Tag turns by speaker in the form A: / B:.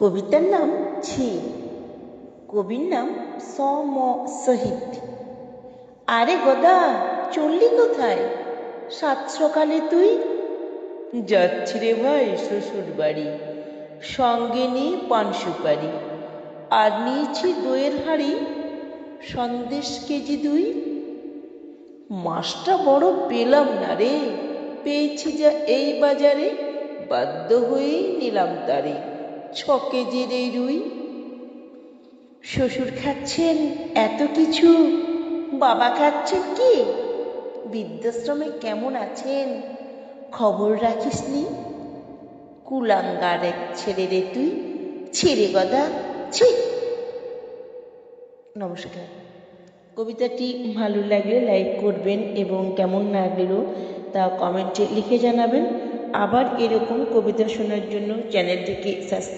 A: কবিতার নাম ঝি। কবির নাম স ম শহীদ। আরে গদা, চললি কোথায় সাত সকালে তুই? যাচ্ছি রে ভাই শ্বশুর বাড়ি, সঙ্গে নিয়ে পান সুপারি, আর নিয়েছি দইয়ের হাঁড়ি, সন্দেশ কেজি 2। মাছটা বড় পেলাম না রে, পেয়েছি যা এই বাজারে, বাধ্য হয়েই নিলাম তারে 6 কেজির এই রুই। শ্বশুর খাচ্ছেন এত কিছু, বাবা খাচ্ছেন কি? বৃদ্ধাশ্রমে কেমন আছেন খবর রাখিসনি? কুলাঙ্গার এক ছেলে রে তুই, ছেড়ে গদা, ছি। নমস্কার। কবিতাটি ভালো লাগলে লাইক করবেন এবং কেমন লাগলো তা কমেন্টে লিখে জানাবেন। আবার এরকম কবিতা শোনার জন্য চ্যানেলটিকে সাবস্ক্রাইব